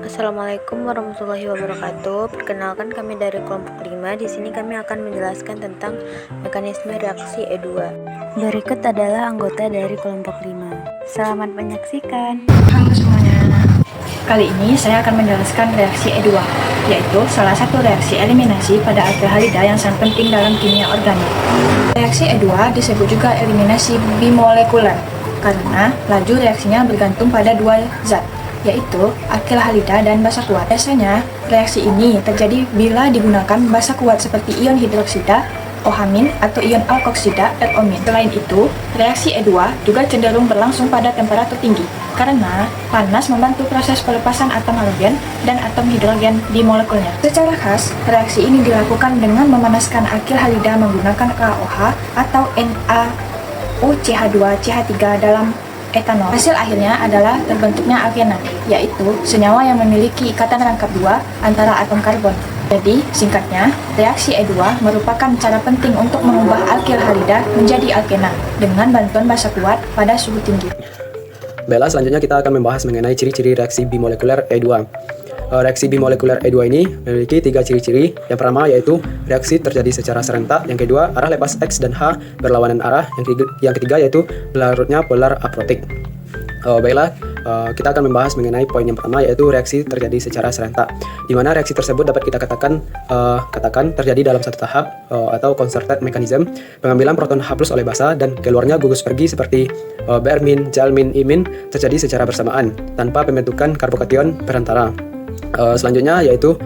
Assalamualaikum warahmatullahi wabarakatuh. Perkenalkan, kami dari kelompok 5. Di sini kami akan menjelaskan tentang mekanisme reaksi E2. Berikut adalah anggota dari kelompok 5. Selamat menyaksikan. Halo semuanya. Kali ini saya akan menjelaskan reaksi E2, yaitu salah satu reaksi eliminasi pada aldehyda yang sangat penting dalam kimia organik. Reaksi E2 disebut juga eliminasi bimolekuler karena laju reaksinya bergantung pada dua zat, yaitu aldehyda dan basa kuat. Biasanya, reaksi ini terjadi bila digunakan basa kuat seperti ion hidroksida, OH- atau ion alkoksida, RO-. Selain itu, reaksi E2 juga cenderung berlangsung pada temperatur tinggi, karena panas membantu proses pelepasan atom halogen dan atom hidrogen di molekulnya. Secara khas, reaksi ini dilakukan dengan memanaskan aldehyda menggunakan KOH atau NaOCH2CH3 dalam etanol. Hasil akhirnya adalah terbentuknya alkena, yaitu senyawa yang memiliki ikatan rangkap 2 antara atom karbon. Jadi, singkatnya, reaksi E2 merupakan cara penting untuk mengubah aldehyda menjadi alkena dengan bantuan basa kuat pada suhu tinggi. Baiklah, selanjutnya kita akan membahas mengenai ciri-ciri reaksi bimolekuler E2. Reaksi bimolekuler E2 ini memiliki 3 ciri-ciri. Yang pertama yaitu reaksi terjadi secara serentak. Yang kedua, arah lepas X dan H berlawanan arah. Yang ketiga yaitu pelarutnya polar aprotik. Baiklah, kita akan membahas mengenai poin yang pertama, yaitu reaksi terjadi secara serentak, di mana reaksi tersebut dapat kita katakan terjadi dalam satu tahap atau concerted mechanism, pengambilan proton H+ oleh basa dan keluarnya gugus pergi seperti Br-, Cl-, I- terjadi secara bersamaan tanpa pembentukan karbokation perantara. Selanjutnya yaitu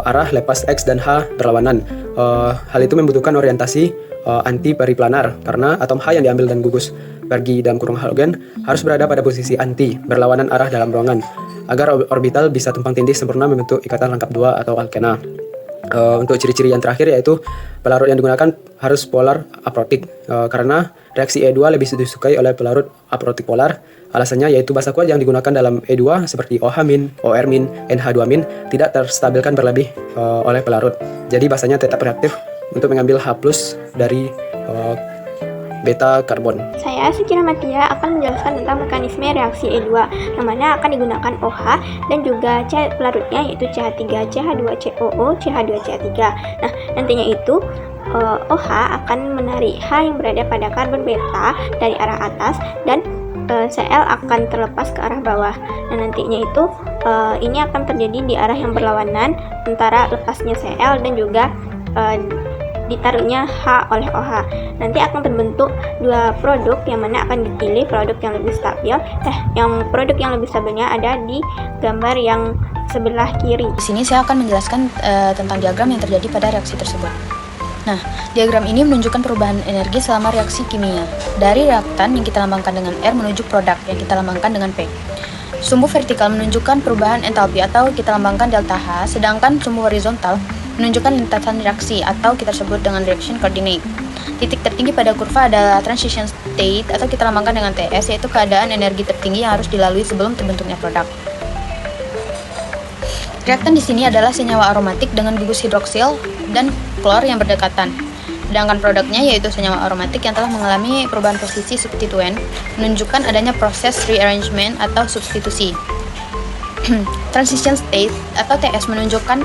arah lepas X dan H berlawanan. Hal itu membutuhkan orientasi anti-periplanar karena atom H yang diambil dan gugus pergi dalam kurung halogen harus berada pada posisi anti berlawanan arah dalam ruangan agar orbital bisa tumpang tindih sempurna membentuk ikatan rangkap 2 atau alkena. Untuk ciri-ciri yang terakhir yaitu pelarut yang digunakan harus polar aprotik karena reaksi E2 lebih disukai oleh pelarut aprotik polar. Alasannya yaitu basa kuat yang digunakan dalam E2 seperti OH-, OR-, NH2- tidak terstabilkan berlebih oleh pelarut. Jadi basanya tetap reaktif untuk mengambil H+ dari beta karbon. Saya, Suci Rahmatia, akan menjelaskan tentang mekanisme reaksi E2, yang mana akan digunakan OH dan juga pelarutnya yaitu CH3, CH2, COO, CH2, CH3. Nah, nantinya itu OH akan menarik H yang berada pada karbon beta dari arah atas dan Cl akan terlepas ke arah bawah. Nah, nantinya itu ini akan terjadi di arah yang berlawanan antara lepasnya Cl dan juga ditaruhnya H oleh OH. Nanti akan terbentuk dua produk yang mana akan dipilih produk yang lebih stabil. Produk yang lebih stabilnya ada di gambar yang sebelah kiri. Di sini saya akan menjelaskan tentang diagram yang terjadi pada reaksi tersebut. Nah, diagram ini menunjukkan perubahan energi selama reaksi kimia dari reaktan yang kita lambangkan dengan R menuju produk yang kita lambangkan dengan P. Sumbu vertikal menunjukkan perubahan entalpi atau kita lambangkan delta H, sedangkan sumbu horizontal menunjukkan lintasan reaksi atau kita sebut dengan reaction coordinate. Titik tertinggi pada kurva adalah transition state atau kita lambangkan dengan TS, yaitu keadaan energi tertinggi yang harus dilalui sebelum terbentuknya produk. Reaktan di sini adalah senyawa aromatik dengan gugus hidroksil dan klor yang berdekatan. Sedangkan produknya yaitu senyawa aromatik yang telah mengalami perubahan posisi substituen, menunjukkan adanya proses rearrangement atau substitusi. Transition state atau TS menunjukkan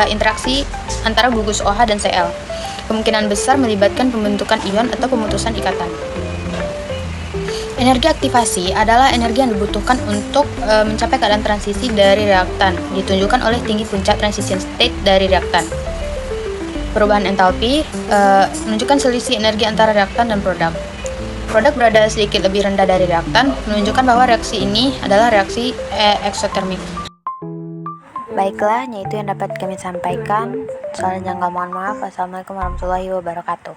interaksi antara gugus OH dan Cl. Kemungkinan besar melibatkan pembentukan ion atau pemutusan ikatan. Energi aktivasi adalah energi yang dibutuhkan untuk mencapai keadaan transisi dari reaktan, ditunjukkan oleh tinggi puncak transition state dari reaktan. Perubahan entalpi menunjukkan selisih energi antara reaktan dan produk. Produk berada sedikit lebih rendah dari reaktan, menunjukkan bahwa reaksi ini adalah reaksi eksotermik. Baiklah, itu yang dapat kami sampaikan. Soalnya mohon maaf. Wassalamualaikum warahmatullahi wabarakatuh.